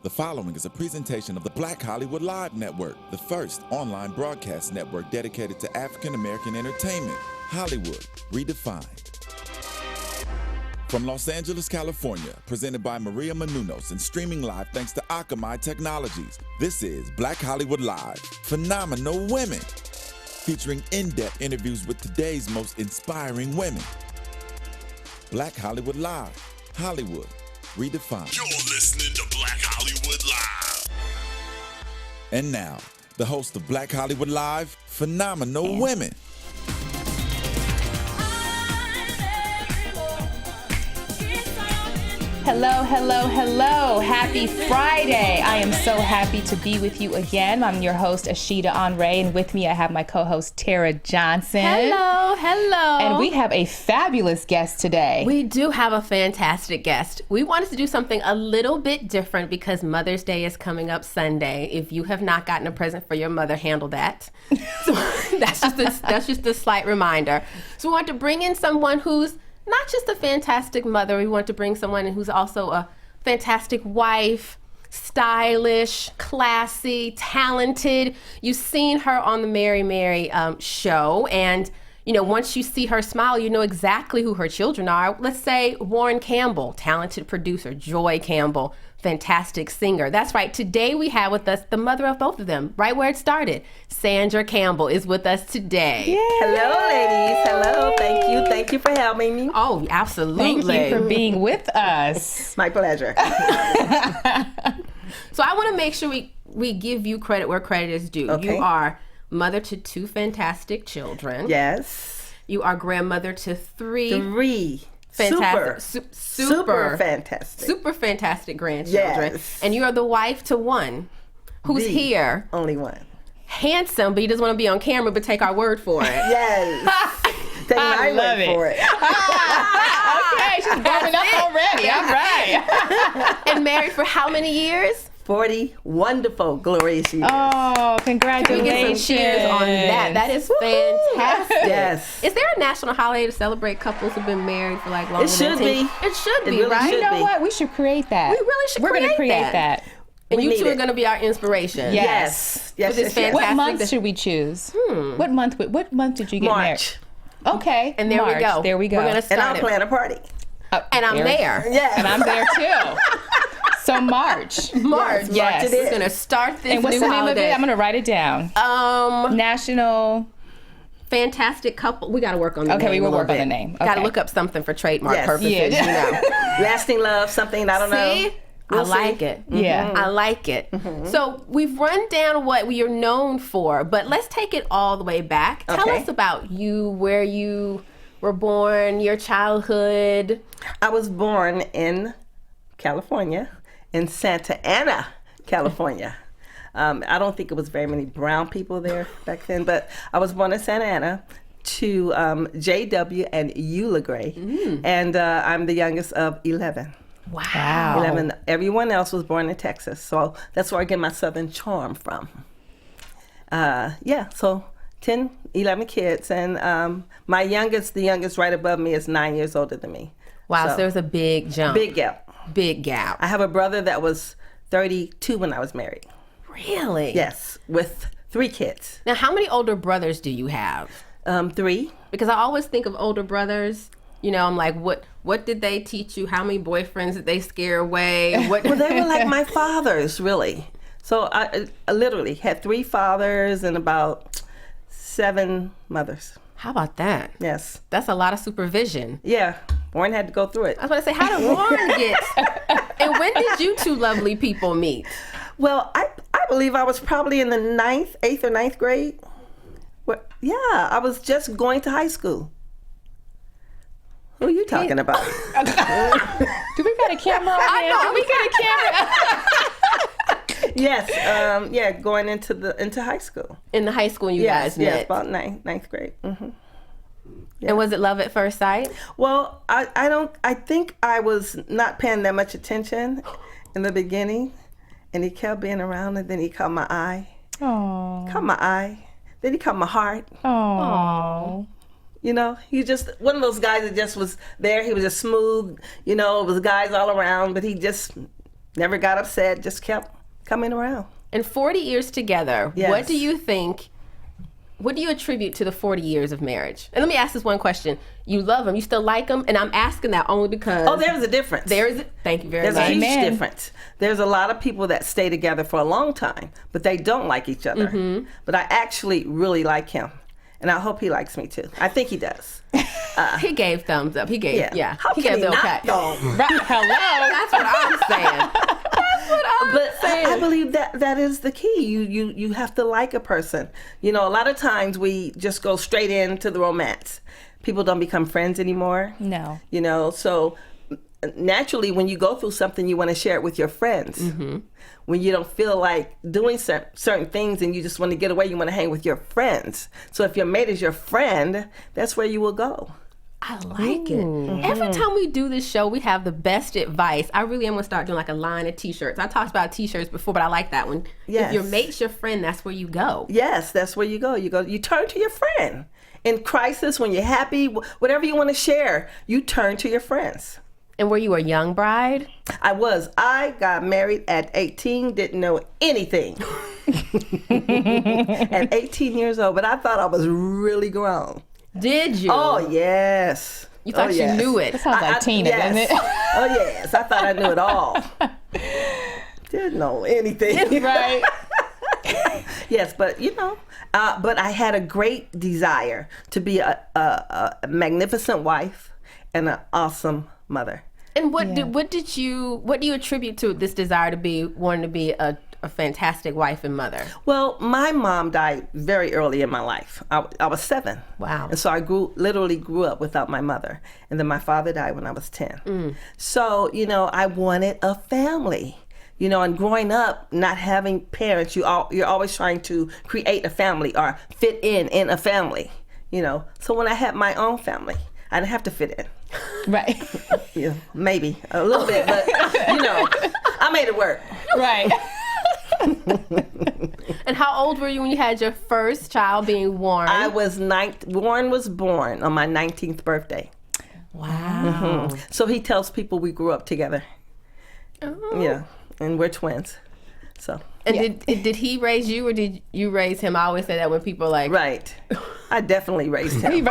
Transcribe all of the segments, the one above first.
The following is a presentation of the Black Hollywood Live Network, the first online broadcast network dedicated to African American entertainment. Hollywood Redefined. From Los Angeles, California, presented by Maria Menounos and streaming live thanks to Akamai Technologies, this is Black Hollywood Live, Phenomenal Women, featuring in-depth interviews with today's most inspiring women. Black Hollywood Live, Hollywood Redefined. You're listening to Black Hollywood Live. And now, the host of Black Hollywood Live, Phenomenal Women. Hello, hello, hello. Happy Friday. I am so happy to be with you again. I'm your host, Ashida Onrae, and with me I have my co-host, Tara Johnson. Hello, hello. And we have a fabulous guest today. We do have a fantastic guest. We wanted to do something a little bit different because Mother's Day is coming up Sunday. If you have not gotten a present for your mother, handle that. So that's just a slight reminder. So we want to bring in someone who's not just a fantastic mother, we want to bring someone who's also a fantastic wife, stylish, classy, talented. You've seen her on the Mary show, and you know, once you see her smile, you know exactly who her children are. Let's say Warren Campbell, talented producer, Joy Campbell, fantastic singer. That's right. Today we have with us the mother of both of them, right where it started. Sandra Campbell is with us today. Yay. Hello, ladies. Hello. Thank you. Thank you for having me. Oh, absolutely. Thank you for being with us. My pleasure. So I want to make sure we give you credit where credit is due. Okay. You are mother to two fantastic children. Yes. You are grandmother to three Fantastic. Super fantastic. super fantastic grandchildren. Yes. And you are the wife to one who's The here, Only one. handsome, but he doesn't want to be on camera, but take our word for it. Yes. Take I my love word it. for it. Okay, she's warming up already. All right. And married for how many years? 40 wonderful, glorious years. Oh, Can we congratulations. get some cheers on that? That is fantastic. Yes. Is there a national holiday to celebrate couples who've been married for like longer It should than 10? be. It should be, really right? should You know be. what? We should create that. We really should We're create going to create that. that. And We you need two are it. going to be our inspiration. Yes. Yes. For this Yes. What fantastic- month should we choose? What month did you get March. married? Okay. And there we March. go. There we go. We're gonna And start I'll it. plan a party. And I'm there. Yes. And I'm there too. So March. March. Yes. March it is. We're gonna start this And what's new the name holiday. of it? I'm going to write it down. National. Fantastic couple. We got to work on the Okay, name. we will a little work on bit. the name. Got to Okay. look up something for trademark Yes. purposes. Yeah. You know. Lasting love, something, I don't know. See? We'll I like see. it. Yeah. I like it. So we've run down what we are known for, but let's take it all the way back. Tell Okay. us about you, where you were born, your childhood. I was born in California, in Santa Ana, California. I don't think it was very many brown people there back then, but I was born in Santa Ana to J.W. and Eula Gray, and I'm the youngest of 11. Wow. 11. Everyone else was born in Texas, so that's where I get my Southern charm from. So 10, 11 kids, and the youngest right above me is 9 years older than me. Wow, so there's a big jump. Big gap. Big gap. I have a brother that was 32 when I was married. Really? Yes, with 3 kids. Now, how many older brothers do you have? 3. Because I always think of older brothers. You know, I'm like, what did they teach you? How many boyfriends did they scare away? What? Well, they were like my fathers, really. So I literally had 3 fathers and about 7 mothers. How about that? Yes. That's a lot of supervision. Yeah. Warren had to go through it. I was going to say, how did Warren get? And when did you two lovely people meet? Well, I believe I was probably in the 8th or 9th grade. Yeah, I was just going to high school. Who are you talking about? Do we got a camera on I here? know, Do we got a camera? Yes, going into high school. In the high school you guys Yes, met. about ninth grade. Mm-hmm. And was it love at first sight? Well, I think I was not paying that much attention in the beginning, and he kept being around, and then he caught my eye. Oh. Caught my eye. Then he caught my heart. Oh. You know, he just one of those guys that just was there. He was just smooth. You know, it was guys all around, but he just Never got upset, just kept coming around. And 40 years together, Yes. what do you attribute to the 40 years of marriage? And let me ask this one question. You love him, you still like him? And I'm asking that only because... Oh, there's a difference. Thank you very There's much. a huge Amen. difference. There's a lot of people that stay together for a long time, but they don't like each other. Mm-hmm. But I actually really like him. And I hope he likes me too. I think he does. He gave thumbs up. He gave, yeah. How he can gave he the not okay. though? Right. Hello. That's what I'm saying. But I believe that is the key. You have to like a person. You know, a lot of times we just go straight into the romance. People don't become friends anymore. No. You know, so naturally when you go through something, you want to share it with your friends. Mm-hmm. When you don't feel like doing certain things and you just want to get away, you want to hang with your friends. So if your mate is your friend, that's where you will go. I like it. Every time we do this show, we have the best advice. I really am going to start doing like a line of t-shirts. I talked about t-shirts before, but I like that one. Yes. If your mate's your friend, that's where you go. Yes, that's where you go. You turn to your friend. In crisis, when you're happy, whatever you want to share, you turn to your friends. And were you a young bride? I was. I got married at 18, didn't know anything. At 18 years old, but I thought I was really grown. Did you? Oh, yes. You thought you knew it. That sounds like Tina, yes. doesn't it? Oh, yes. I thought I knew it all. Didn't know anything. Right. Yes, but you know, but I had a great desire to be a magnificent wife and an awesome mother. And what do you attribute to this desire to be wanting to be a fantastic wife and mother? Well, my mom died very early in my life. I was 7. Wow. And so I literally grew up without my mother. And then my father died when I was 10. So, you know, I wanted a family. You know, and growing up, not having parents, you're always trying to create a family or fit in a family, you know. So when I had my own family, I didn't have to fit in. Right. Yeah, maybe a little bit, but, you know, I made it work. Right. And how old were you when you had your first child being born? Warren was born on my 19th birthday. Wow. So he tells people we grew up together. Oh. Yeah, and we're twins. So. And did he raise you or did you raise him? I always say that when people are like... Right. I definitely raised him.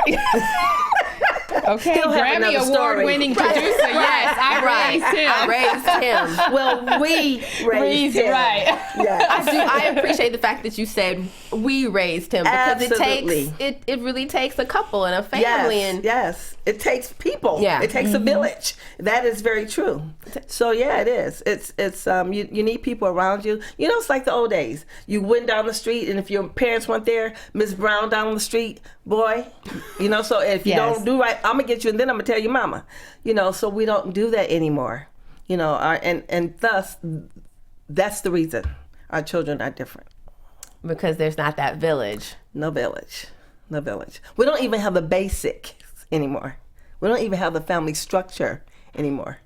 Okay, He'll have Grammy another story. Award-winning producer. Yes, I raised him. I raised him. Well, we raised him. Right. Yes. I appreciate the fact that you said we raised him because Absolutely. it really takes a couple and a family. Yes. It takes people. Yeah. It takes a village. That is very true. So yeah, it is. It's you need people around you. You know, it's like the old days. You went down the street, and if your parents weren't there, Miss Brown down the street, boy, you know. So if you don't do right, I'm gonna get you, and then I'm gonna tell your mama. You know, so we don't do that anymore. You know, and thus that's the reason our children are different. Because there's not that village. No village. No village. We don't even have the basics anymore. We don't even have the family structure anymore.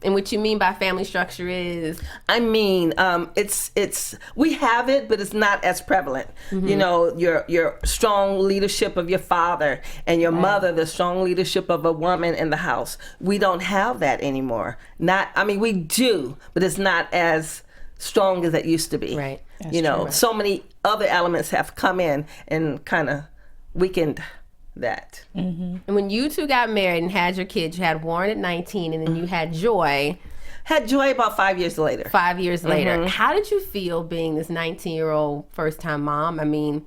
And what you mean by family structure is? I mean, it's we have it, but it's not as prevalent. You know, your strong leadership of your father and your mother, the strong leadership of a woman in the house. We don't have that anymore. We do, but it's not as strong as it used to be. Right. You know, so many other elements have come in and kind of weakened that. And when you two got married and had your kids, you had Warren at 19 and then you had Joy. Had Joy about 5 years later. 5 years later. How did you feel being this 19-year-old first-time mom? I mean...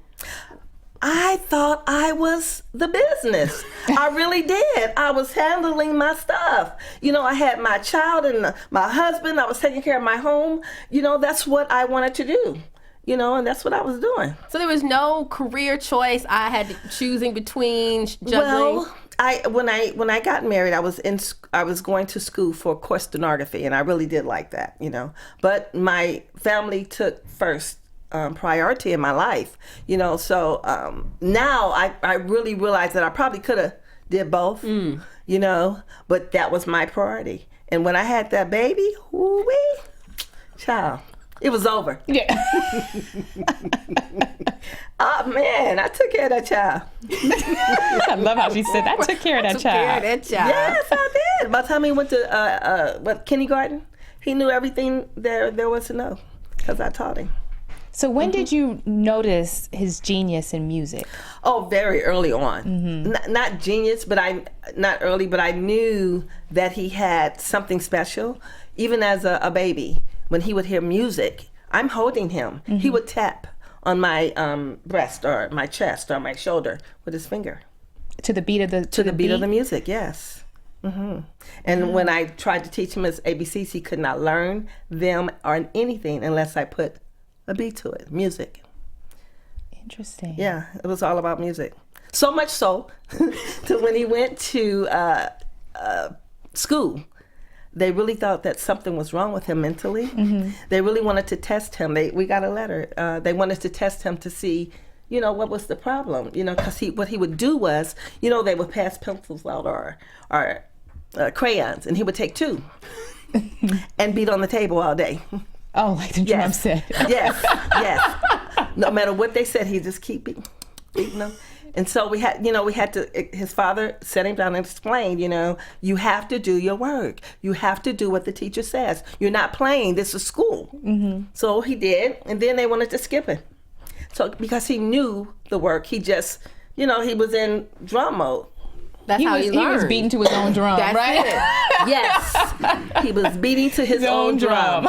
I thought I was the business. I really did. I was handling my stuff. You know, I had my child and my husband. I was taking care of my home. You know, that's what I wanted to do. You know, and that's what I was doing. So there was no career choice I had choosing between juggling? Well, when I got married, I was going to school for course stenography, and I really did like that, you know. But my family took first priority in my life, you know. So now I really realize that I probably could have did both, you know, but that was my priority. And when I had that baby, woo-wee, child, it was over. Yeah. Oh man, I took care of that child. I love how she said that. I took care of that child. Yes, I did. By the time he went to kindergarten, he knew everything there was to know because I taught him. So when did you notice his genius in music? Oh, very early on. Not genius, but not early, but I knew that he had something special. Even as a baby, when he would hear music, I'm holding him. He would tap on my breast or my chest or my shoulder with his finger. To the beat of the beat of the music, yes. And when I tried to teach him his ABCs, he could not learn them or anything unless I put a beat to it, music. Interesting. Yeah, it was all about music. So much so to when he went to school, they really thought that something was wrong with him mentally. They really wanted to test him. We got a letter. They wanted to test him to see, what was the problem? Because what he would do was, they would pass pencils out or crayons, and he would take 2 and beat on the table all day. Oh, like the drum set. Yes. No matter what they said, he'd just keep beating them. And so we had to, his father set him down and explained, you have to do your work. You have to do what the teacher says. You're not playing, this is school. So he did, and then they wanted to skip him. So because he knew the work, he just, he was in drum mode. That's how he learned. He was beating to his own drum, That's right? it. Yes. He was beating to his own drum.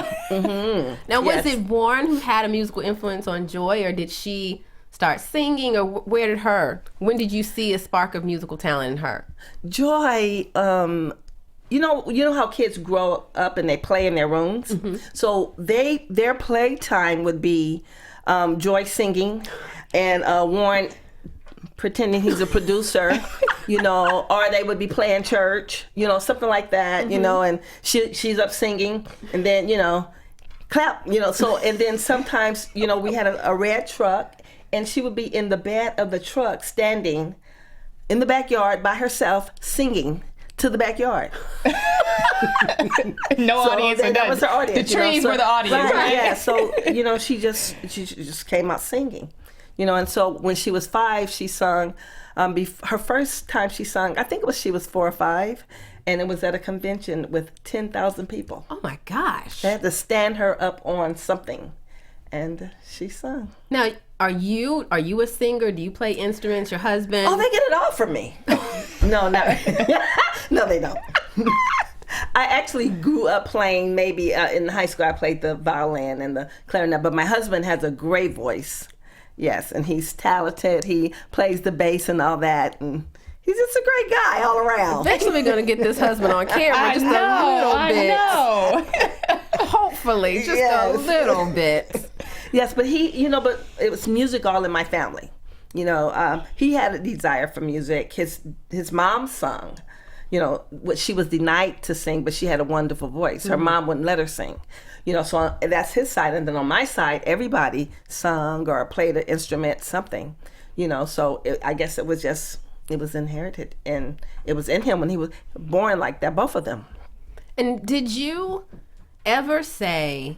Now, was it Warren who had a musical influence on Joy, or did she start singing, or when did you see a spark of musical talent in her? Joy, you know how kids grow up and they play in their rooms? So their playtime would be Joy singing and Warren pretending he's a producer, or they would be playing church, something like that, and she's up singing, and then, clap, so, and then sometimes, we had a red truck, and she would be in the bed of the truck, standing in the backyard by herself, singing to the backyard. No audience. That was her audience. The trees were the audience, right? Yeah, so, she just came out singing. And so when she was 5, she sung, her first time she sung, I think she was 4 or 5, and it was at a convention with 10,000 people. Oh my gosh. They had to stand her up on something, and she sung. Now, are you a singer? Do you play instruments? Your husband? Oh, they get it all from me. No, no, they don't. I actually grew up playing, maybe in high school I played the violin and the clarinet, but my husband has a great voice. Yes, and he's talented. He plays the bass and all that, and he's just a great guy all around. Eventually, we're going to get this husband on camera just a little bit. I know. Hopefully, just a little bit. Yes, but but it was music all in my family. He had a desire for music. His mom sung. She was denied to sing, but she had a wonderful voice. Her mom wouldn't let her sing. So that's his side. And then on my side, everybody sung or played an instrument, something, so I guess it was inherited, and it was in him when he was born like that, both of them. And did you ever say,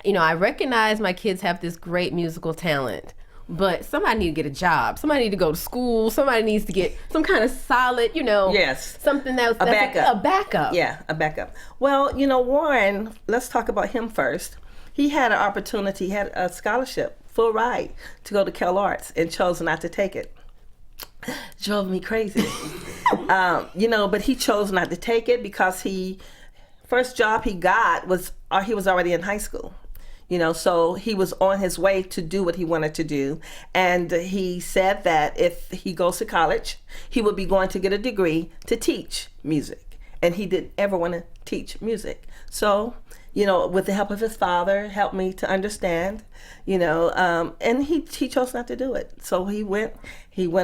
I recognize my kids have this great musical talent, but somebody need to get a job. Somebody need to go to school. Somebody needs to get some kind of solid, yes, something that's a backup. A backup. Yeah, a backup. Well, Warren, let's talk about him first. He had an opportunity, he had a scholarship, full ride, to go to Cal Arts and chose not to take it. Drove me crazy. But he chose not to take it because first job he got was, he was already in high school. So he was on his way to do what he wanted to do. And he said that if he goes to college, he would be going to get a degree to teach music. And he didn't ever want to teach music. So, with the help of his father, helped me to understand, and he chose not to do it. So he went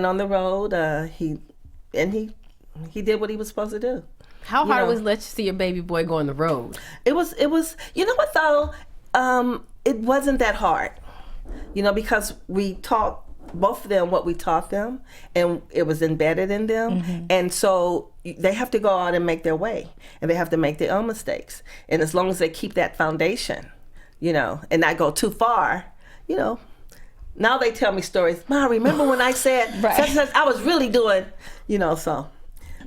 on the road, he did what he was supposed to do. How hard was it to let you see your baby boy go on the road? It was, you know what though? It wasn't that hard, because we taught both of them what we taught them, and it was embedded in them. And so they have to go out and make their way, and they have to make their own mistakes. And as long as they keep that foundation, and not go too far, now they tell me stories. Ma, remember when I said, right, such and such, I was really doing, so.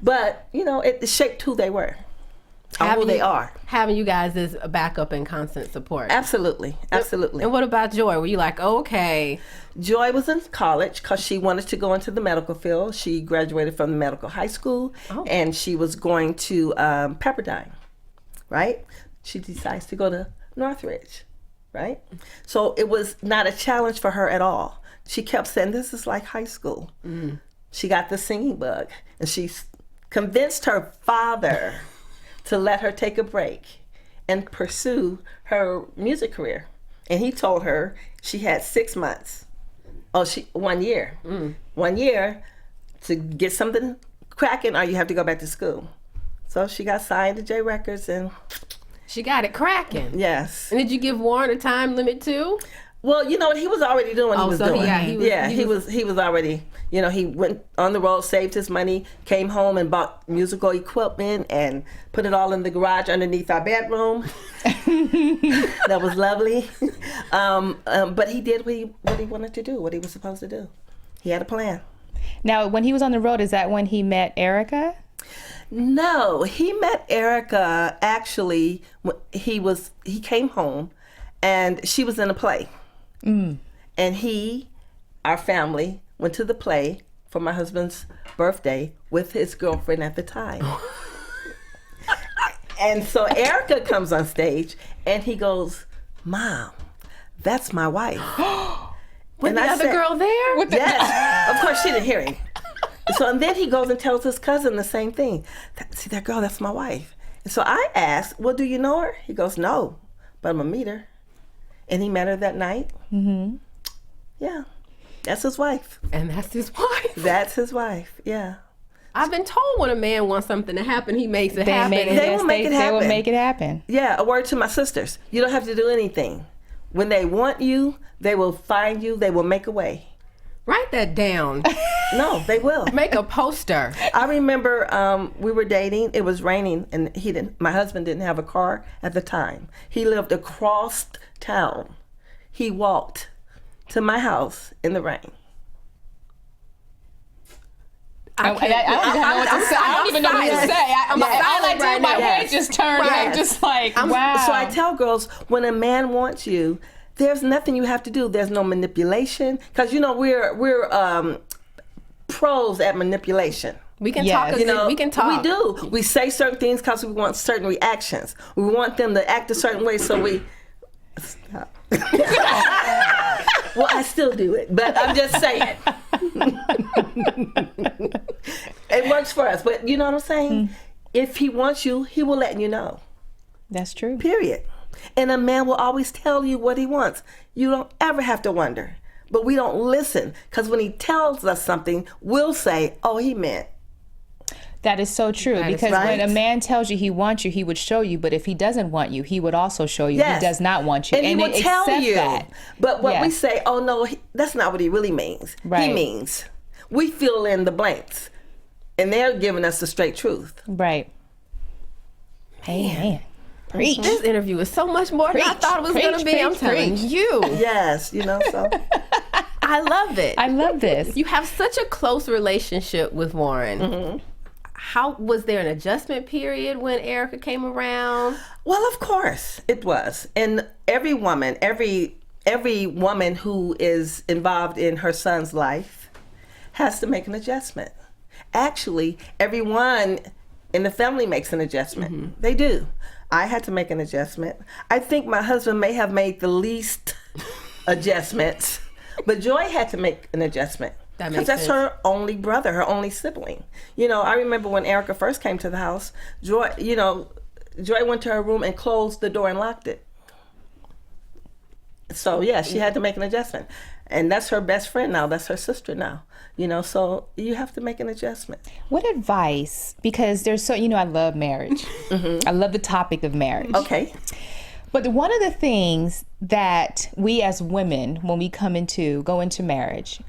But, it shaped who they were. who they are. Having you guys as a backup and constant support. Absolutely. And what about Joy? Were you like, okay? Joy was in college because she wanted to go into the medical field. She graduated from the medical high school, and she was going to Pepperdine, right? She decides to go to Northridge, right? So it was not a challenge for her at all. She kept saying, this is like high school. She got the singing bug, and she convinced her father to let her take a break and pursue her music career. And he told her she had 6 months. 1 year. 1 year to get something cracking, or you have to go back to school. So she got signed to J Records, and she got it cracking. Yes. And did you give Warren a time limit too? Well, you know what, he was already doing what he was doing. He was already, you know, he went on the road, saved his money, came home and bought musical equipment and put it all in the garage underneath our bedroom. That was lovely. But he did what he wanted to do, what he was supposed to do. He had a plan. Now, when he was on the road, is that when he met Erica? No, he met Erica actually when he came home and she was in a play. And our family, went to the play for my husband's birthday with his girlfriend at the time. And so Erica comes on stage and he goes, Mom, that's my wife. With the other girl there? Yes, of course she didn't hear him. So and then he goes and tells his cousin the same thing. See that girl, that's my wife. And so I asked, well, do you know her? He goes, no, but I'm gonna meet her. And he met her that night. Yeah, that's his wife. And that's his wife. That's his wife, yeah. I've been told when a man wants something to happen, he makes it happen. They will make it happen. They will make it happen. Yeah, a word to my sisters. You don't have to do anything. When they want you, they will find you. They will make a way. Write that down. No, they will. Make a poster. I remember we were dating. It was raining, and my husband didn't have a car at the time. He lived across town. He walked to my house in the rain. I don't even know what to say. All I did, my head just turned. I'm just like, wow. So I tell girls, when a man wants you, there's nothing you have to do. There's no manipulation, because you know we're pros at manipulation. We can talk. You know, we can talk. We do. We say certain things because we want certain reactions. We want them to act a certain way, so we stop. Well, I still do it, but I'm just saying. It works for us, but you know what I'm saying? If he wants you, he will let you know. That's true. Period. And a man will always tell you what he wants. You don't ever have to wonder. But we don't listen, because when he tells us something, we'll say, oh, he meant. That is so true, because when a man tells you he wants you, he would show you. But if he doesn't want you, he would also show you he does not want you. And he would tell you. That. But what we say, oh, no, that's not what he really means. Right. He means. We fill in the blanks. And they're giving us the straight truth. Right. Man. Preach. This interview is so much more than I thought it was going to be. I'm telling you. Yes, you know, so. I love it. I love this. You have such a close relationship with Warren. How was there an adjustment period when Erica came around? Well, of course it was. And every woman who is involved in her son's life has to make an adjustment. Actually, everyone in the family makes an adjustment. They do. I had to make an adjustment. I think my husband may have made the least adjustments, but Joy had to make an adjustment. Because that's her only brother, her only sibling. You know, I remember when Erica first came to the house, Joy went to her room and closed the door and locked it. So, yeah, she had to make an adjustment. And that's her best friend now. That's her sister now. You know, so you have to make an adjustment. What advice, because there's so, I love marriage. I love the topic of marriage. Okay. But one of the things that we as women, when we go into marriage,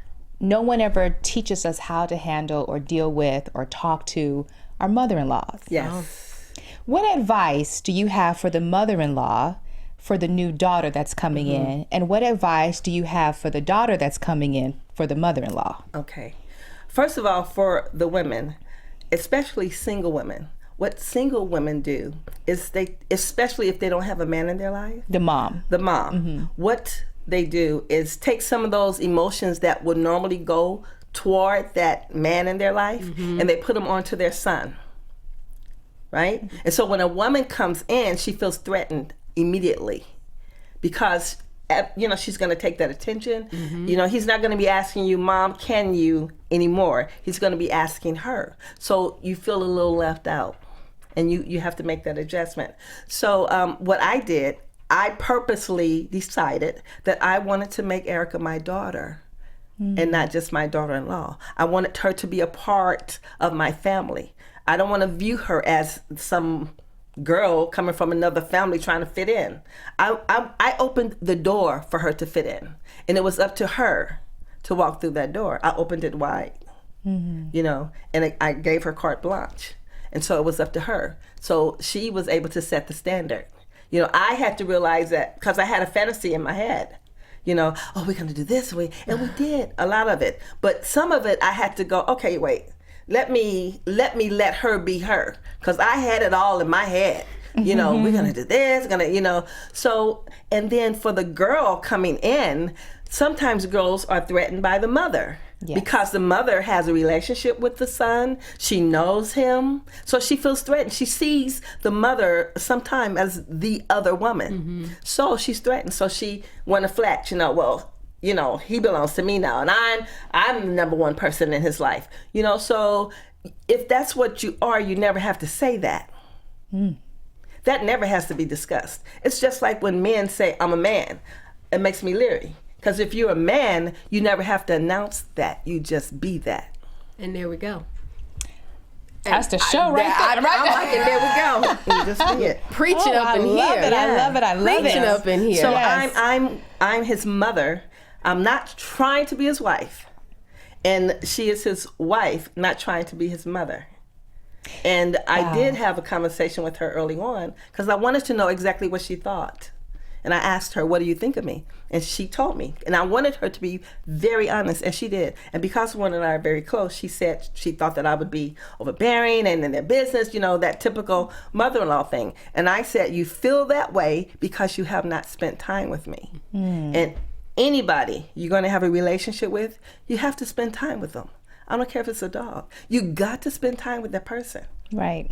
no one ever teaches us how to handle or deal with or talk to our mother-in-laws. Yes. What advice do you have for the mother-in-law for the new daughter that's coming in? And what advice do you have for the daughter that's coming in for the mother-in-law? Okay. First of all, for the women, especially single women, what single women do is especially if they don't have a man in their life. The mom. What they do is take some of those emotions that would normally go toward that man in their life, and they put them onto their son. Right? And so when a woman comes in, she feels threatened immediately because, she's going to take that attention. He's not going to be asking you, Mom, can you anymore? He's going to be asking her. So you feel a little left out, and you have to make that adjustment. So what I did, I purposely decided that I wanted to make Erica my daughter and not just my daughter-in-law. I wanted her to be a part of my family. I don't want to view her as some girl coming from another family trying to fit in. I opened the door for her to fit in, and it was up to her to walk through that door. I opened it wide, and I gave her carte blanche, and so it was up to her. So she was able to set the standard. I had to realize that because I had a fantasy in my head. We're going to do this, and we did a lot of it, but some of it I had to go, okay, wait. Let me let her be her, because I had it all in my head. We're gonna do this, So, and then for the girl coming in, sometimes girls are threatened by the mother. Yes. Because the mother has a relationship with the son, she knows him, so she feels threatened. She sees the mother sometimes as the other woman, so she's threatened. So she want to flex, he belongs to me now, and I'm the number one person in his life. So if that's what you are, you never have to say that. That never has to be discussed. It's just like when men say, I'm a man. It makes me leery. Because if you're a man, you never have to announce that. You just be that. And there we go. That's the show right there. There we go. You just be it. Preaching up in here. I love it. Preaching up in here. So yes. I'm his mother. I'm not trying to be his wife, and she is his wife, not trying to be his mother. And I did have a conversation with her early on because I wanted to know exactly what she thought. And I asked her, what do you think of me? And she told me. And I wanted her to be very honest, and she did. And because Warren and I are very close, she said she thought that I would be overbearing and in their business, that typical mother-in-law thing. And I said, you feel that way because you have not spent time with me. And anybody you're going to have a relationship with, you have to spend time with them. I don't care if it's a dog. You got to spend time with that person. Right.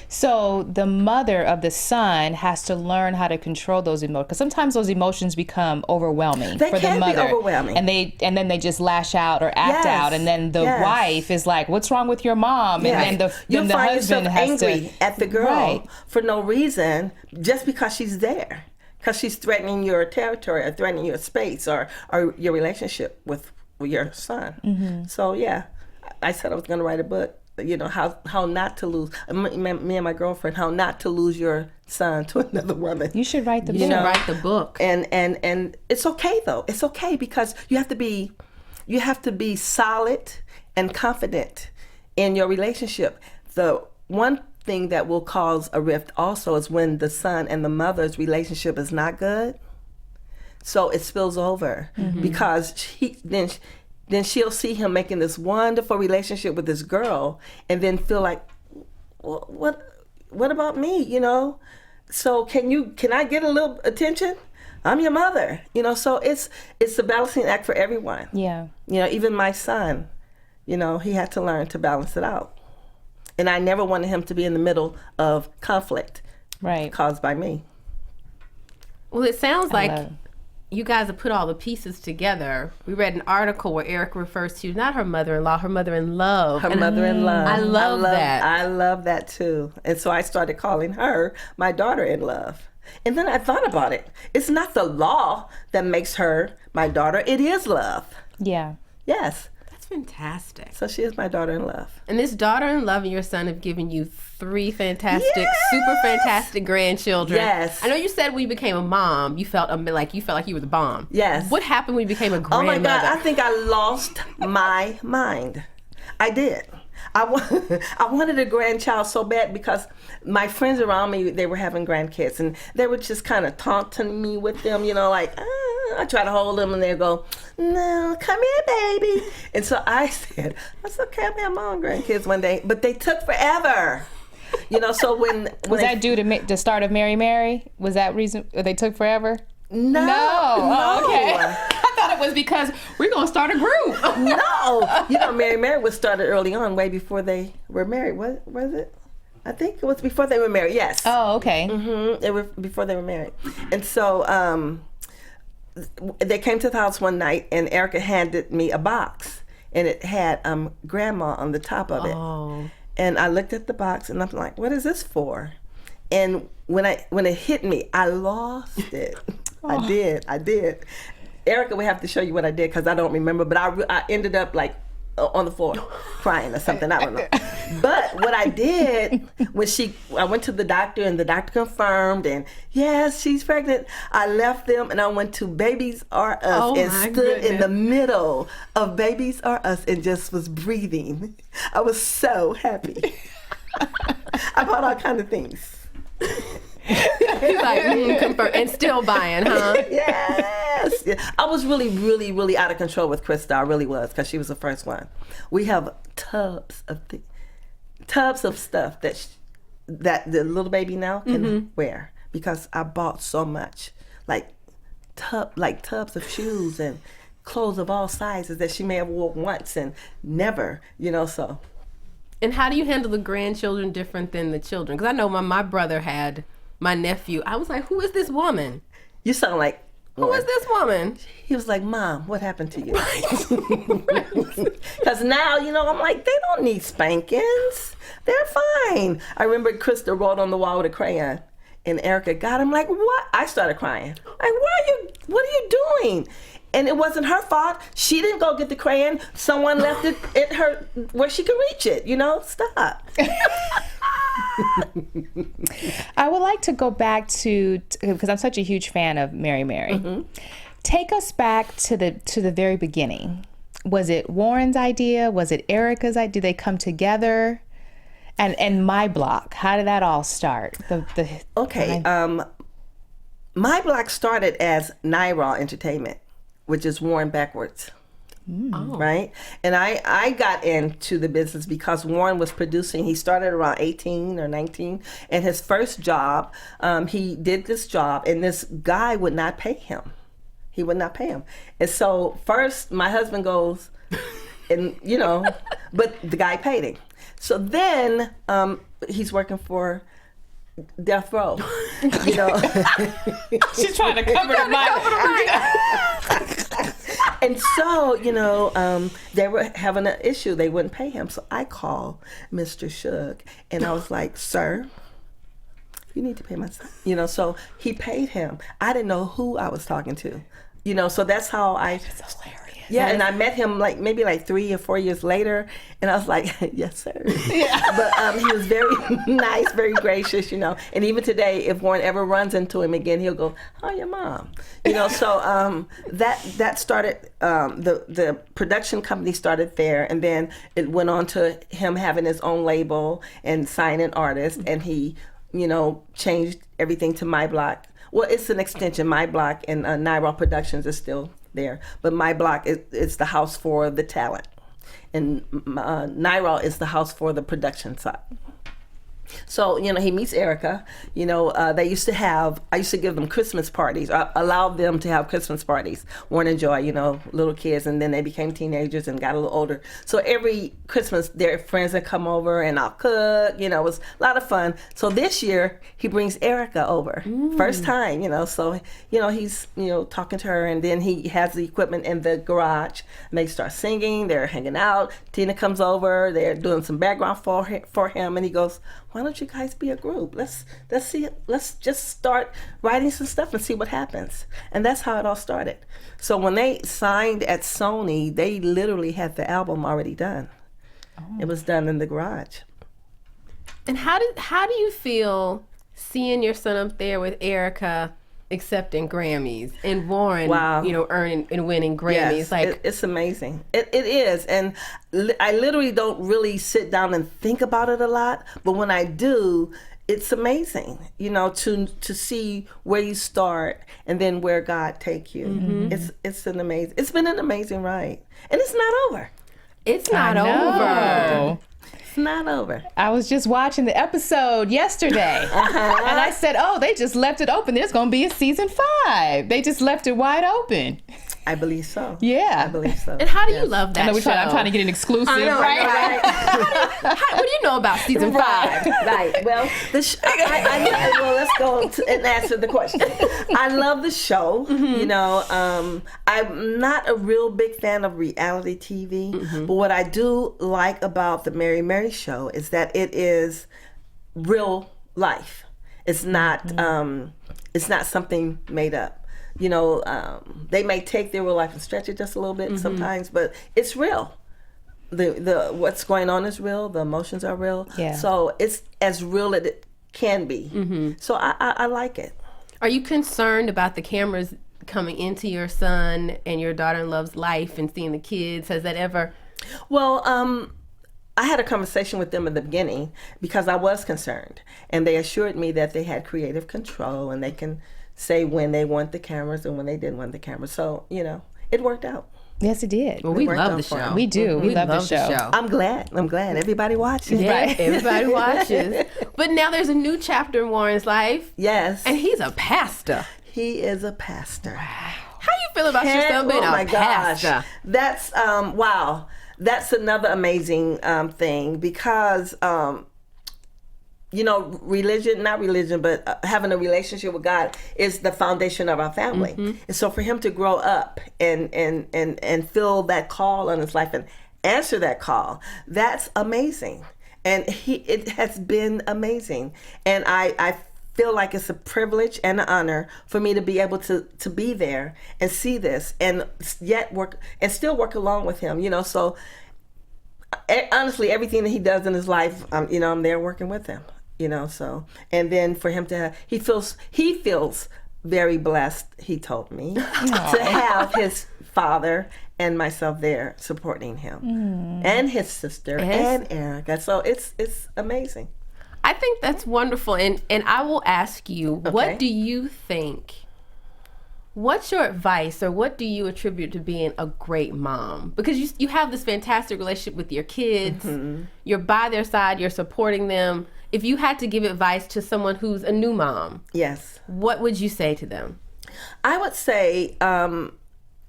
So the mother of the son has to learn how to control those emotions, because sometimes those emotions become overwhelming for the mother. Be overwhelming. And then they just lash out or act out, and then the wife is like, "What's wrong with your mom?" And then the husband has angry at the girl for no reason, just because she's there. Because she's threatening your territory or threatening your space or your relationship with your son. So I said I was going to write a book, how not to lose, me and my girlfriend, how not to lose your son to another woman. You should write the book. You should write the book. And it's okay though. It's okay because you have to be solid and confident in your relationship. The one thing that will cause a rift also is when the son and the mother's relationship is not good. So it spills over because then she'll see him making this wonderful relationship with this girl and then feel like, what about me? So can I get a little attention? I'm your mother, so it's a balancing act for everyone. Yeah. Even my son, he had to learn to balance it out. And I never wanted him to be in the middle of conflict caused by me. Well, it sounds like you guys have put all the pieces together. We read an article where Erica refers to not her mother-in-law, her mother-in-love. Her mother-in-law. I love that. I love that too. And so I started calling her my daughter-in-love. And then I thought about it. It's not the law that makes her my daughter. It is love. Yeah. Yes. Fantastic. So she is my daughter-in-love. And this daughter-in-love and your son have given you 3 fantastic, super fantastic grandchildren. Yes. I know you said when you became a mom, you felt like you were the bomb. Yes. What happened when you became a grandmother? Oh my God, I think I lost my mind. I did. I wanted a grandchild so bad because my friends around me, they were having grandkids and they were just kind of taunting me with them, I try to hold them and they go, no, come here, baby. And so I said, that's okay, I'm having my own grandkids one day. But they took forever. So when Was that due to the start of Mary Mary? Was that reason they took forever? No. Oh, okay. I thought it was because we're going to start a group. No. Mary Mary was started early on, way before they were married. What was it? I think it was before they were married, yes. Oh, okay. Mm-hmm. It was before they were married. And so they came to the house one night, and Erica handed me a box, and it had grandma on the top of it. Oh. And I looked at the box, and I'm like, what is this for? And when it hit me, I lost it. I did. Erica would have to show you what I did because I don't remember, but I ended up like on the floor crying or something. I don't know. But what I did when I went to the doctor and the doctor confirmed, and yes, she's pregnant. I left them and I went to Babies R Us and stood in the middle of Babies R Us and just was breathing. I was so happy. I bought all kinds of things. He's like, confirm, and still buying, huh? Yes. I was really, really, really out of control with Krista. I really was, because she was the first one. We have tubs of stuff that the little baby now can wear, because I bought so much, like tubs of shoes and clothes of all sizes that she may have worn once and never, so. And how do you handle the grandchildren different than the children? Because I know my brother had my nephew. I was like, who is this woman? You sound like, who is this woman? He was like, Mom, what happened to you? Because now, I'm like, they don't need spankings. They're fine. I remember Krista wrote on the wall with a crayon, and Erica got him. Like, what? I started crying. Like, what are you doing? And it wasn't her fault. She didn't go get the crayon. Someone left it at her where she could reach it. Stop. I would like to go back to, because I'm such a huge fan of Mary Mary. Mm-hmm. Take us back to the very beginning. Was it Warren's idea? Was it Erica's idea? Did they come together? And My Block, how did that all start? Okay. My Block started as Nyraw Entertainment, which is Warren backwards. Right? And I got into the business because Warren was producing. He started around 18 or 19. And his first job, he did this job, and this guy would not pay him. He would not pay him. And so first my husband goes, and but the guy paid him. So then he's working for Death Row. She's trying to cover the mic. And so, they were having an issue. They wouldn't pay him. So I called Mr. Shug, and I was like, sir, you need to pay my son. So he paid him. I didn't know who I was talking to. So that's how I... That's hilarious. Yeah, and I met him maybe 3 or 4 years later, and I was like, yes, sir. Yeah. But he was very nice, very gracious, And even today, if Warren ever runs into him again, he'll go, "Oh, your mom," So that started. The production company started there, and then it went on to him having his own label and signing artists, and he, changed everything to My Block. Well, it's an extension. My Block and Nyraw Productions is still there, but My Block is the house for the talent, and Nyraw is the house for the production side. So, he meets Erica. I used to give them Christmas parties. I allowed them to have Christmas parties. Warren and Joy, little kids, and then they became teenagers and got a little older. So every Christmas, their friends would come over and I'll cook. It was a lot of fun. So this year, he brings Erica over. First time, So, he's, talking to her, and then he has the equipment in the garage. And they start singing. They're hanging out. Tina comes over. They're doing some background for him, and he goes, why don't you guys be a group? Let's see. Let's just start writing some stuff and see what happens. And that's how it all started. So when they signed at Sony, they literally had the album already done. Oh. It was done in the garage. And how do you feel seeing your son up there with Erica accepting Grammys and Warren, earning and winning Grammys? Yes, it's amazing. It is, and I literally don't really sit down and think about it a lot, but when I do, it's amazing. To see where you start and then where God take you. Mm-hmm. It's been an amazing ride, and it's not over. It's not over. It's not over. I was just watching the episode yesterday, and I said, "Oh, they just left it open. There's going to be a season 5. They just left it wide open." I believe so. Yeah. I believe so. And how do you love that I know show? I'm trying to get an exclusive, I know, right? What do you know about season 5? Right. Well, well, let's go and answer the question. I love the show. You know, I'm not a real big fan of reality TV, but what I do like about the Mary show is that it is real life. It's not. It's not something made up. You know, they may take their real life and stretch it just a little bit sometimes, but it's real. The what's going on is real. The emotions are real. Yeah. So it's as real as it can be. So I like it. Are you concerned about the cameras coming into your son and your daughter-in-law's life and seeing the kids? Has that ever... Well, I had a conversation with them in the beginning because I was concerned, and they assured me that they had creative control and they can say when they want the cameras and when they didn't want the cameras. So, you know, it worked out. Yes, it did. Well, we worked love out the for show. them. We do. We love the show. I'm glad. Everybody watches. Yeah, Right. everybody watches. But now there's a new chapter in Warren's life, Yes. and he's a pastor. He is a pastor. How you feel about your son being a pastor? That's wow. That's another amazing thing because you know, not religion, but having a relationship with God is the foundation of our family. And so for him to grow up and feel that call on his life and answer that call, that's amazing. And it has been amazing. And I feel like it's a privilege and an honor for me to be able to be there and see this and yet still work along with him, you know. So honestly, everything that he does in his life, you know, I'm there working with him, you know. So, and then for him to he feels very blessed, he told me, to have his father and myself there supporting him, and his sister and Erica. So it's amazing. I think that's wonderful, and I will ask you, what do you think? What's your advice, or what do you attribute to being a great mom? Because you have this fantastic relationship with your kids. You're by their side. You're supporting them. If you had to give advice to someone who's a new mom, Yes, what would you say to them? I would say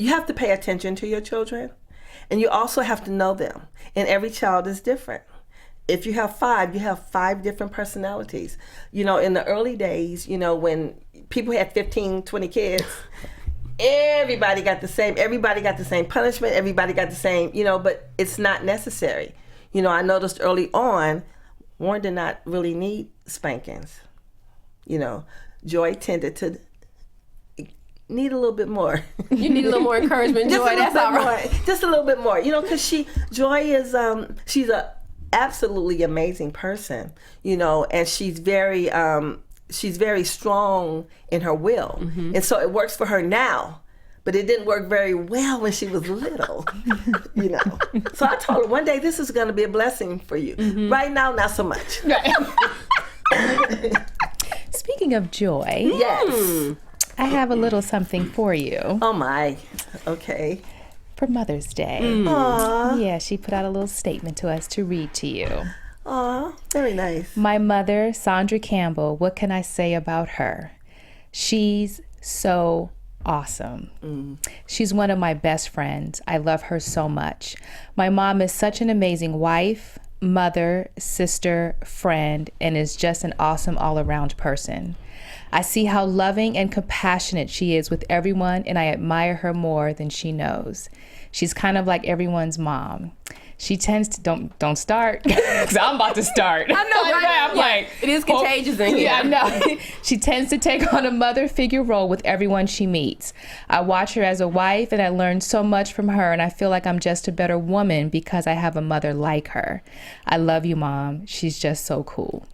you have to pay attention to your children, and you also have to know them. And every child is different. If you have 5, you have 5 different personalities. You know, in the early days, you know, when people had 15, 20 kids, everybody got the same punishment, everybody got the same, you know, but it's not necessary. You know, I noticed early on, Warren did not really need spankings. You know, Joy tended to need a little bit more. You need a little more encouragement, Joy. That's all right. Just a little bit more, you know, because Joy is, she's a absolutely amazing person, you know, and she's very strong in her will, and so it works for her now, but it didn't work very well when she was little. You know, so I told her one day, this is going to be a blessing for you. Right now, not so much. Speaking of joy, Yes. I have a little something for you Oh my. Okay. for Mother's Day. Aw. Yeah, she put out a little statement to us to read to you. Aw. Very nice. My mother, Sandra Campbell, what can I say about her? She's so awesome. She's one of my best friends. I love her so much. My mom is such an amazing wife, mother, sister, friend, and is just an awesome all-around person. I see how loving and compassionate she is with everyone, and I admire her more than she knows. She's kind of like everyone's mom. She tends to don't start, because I'm about to start. I know, right? I'm like, it is contagious in here. Yeah, I know. She tends to take on a mother figure role with everyone she meets. I watch her as a wife, and I learn so much from her, and I feel like I'm just a better woman because I have a mother like her. I love you, Mom. She's just so cool.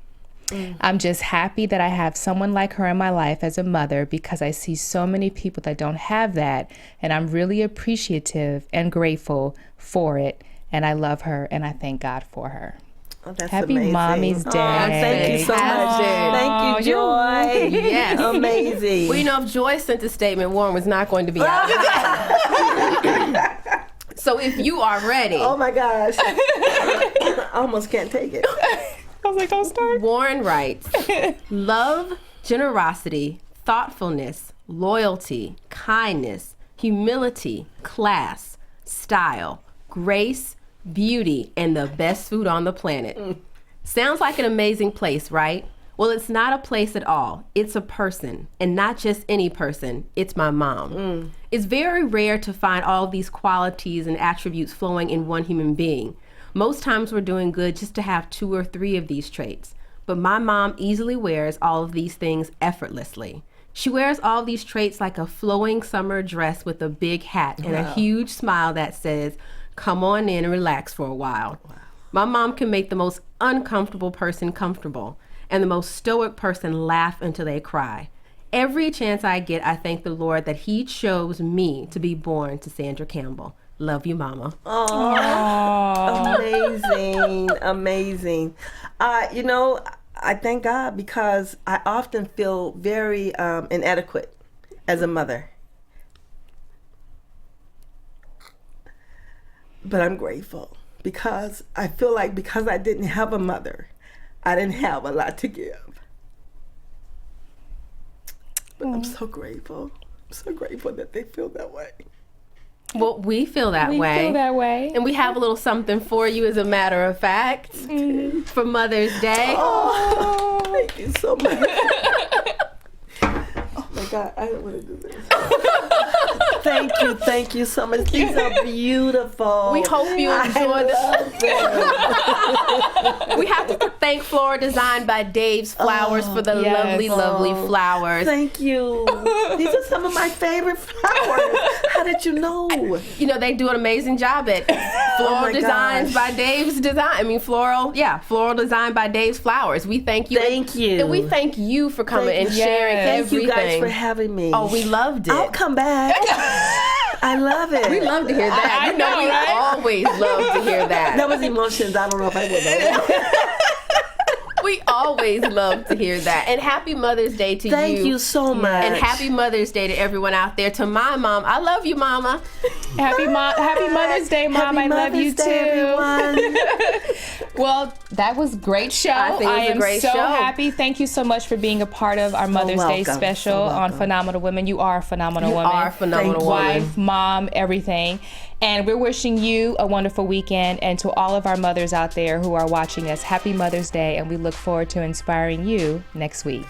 I'm just happy that I have someone like her in my life as a mother, because I see so many people that don't have that, and I'm really appreciative and grateful for it, and I love her, and I thank God for her. Oh, that's Happy amazing. Mommy's Day. Thank you so much. Aw, Thank you, Joy. Yes. Amazing. Well, you know, if Joy sent a statement, Warren was not going to be out. So if you are ready, Oh my gosh. I almost can't take it. I was like, don't start. Warren writes, love, generosity, thoughtfulness, loyalty, kindness, humility, class, style, grace, beauty, and the best food on the planet. Sounds like an amazing place, right? Well, it's not a place at all. It's a person, and not just any person. It's my mom. It's very rare to find all these qualities and attributes flowing in one human being. Most times we're doing good just to have 2 or 3 of these traits. But my mom easily wears all of these things effortlessly. She wears all these traits like a flowing summer dress with a big hat and a huge smile that says, come on in and relax for a while. My mom can make the most uncomfortable person comfortable and the most stoic person laugh until they cry. Every chance I get, I thank the Lord that he chose me to be born to Sandra Campbell. Love you, Mama. Oh, amazing, amazing. You know, I thank God because I often feel very inadequate as a mother. But I'm grateful because I feel like because I didn't have a mother, I didn't have a lot to give. But I'm so grateful. I'm so grateful that they feel that way. Well, we feel that way. We feel that way. And we have a little something for you, as a matter of fact, for Mother's Day. Oh, thank you so much. Oh my God, I don't want to do this. Thank you so much. These are beautiful. We hope you enjoy them. We have to thank Flora Design by Dave's Flowers for the lovely, lovely flowers. Thank you. These are some of my favorite flowers. How did you know? You know, they do an amazing job at Floral Designs by Dave's Design. Floral Design by Dave's Flowers. We thank you. Thank you. And we thank you for coming and sharing everything. Thank you guys for having me. Oh, we loved it. I'll come back. I love it. We love to hear that. I know, we right? always love to hear that. That was emotions. I don't know if I would know. We always love to hear that. And happy Mother's Day to you. Thank you so much. And happy Mother's Day to everyone out there. To my mom, I love you, Mama. Happy Mother's Day, Mom. Happy I love you Mother's Day, too. everyone. Well, that was a great show. I think it was a great am so show. happy. Thank you so much for being a part of our Mother's Day welcome. special on Phenomenal Women. You are a phenomenal woman. You are a phenomenal woman. Wife, mom, everything. And we're wishing you a wonderful weekend. And to all of our mothers out there who are watching us, happy Mother's Day. And we look forward to inspiring you next week.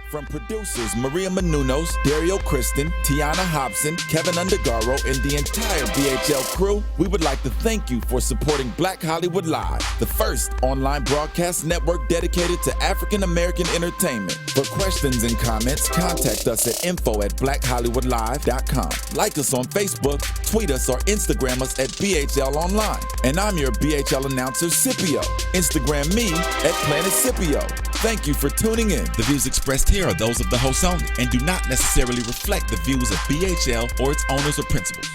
From producers Maria Menounos, Dario Kristen, Tiana Hobson, Kevin Undergaro, and the entire BHL crew, we would like to thank you for supporting Black Hollywood Live, the first online broadcast network dedicated to African American entertainment. For questions and comments, contact us at info@blackhollywoodlive.com. Like us on Facebook, tweet us, or Instagram us at BHL Online. And I'm your BHL announcer, Scipio. Instagram me at Planet Scipio. Thank you for tuning in. The views expressed here are those of the host only and do not necessarily reflect the views of BHL or its owners or principals.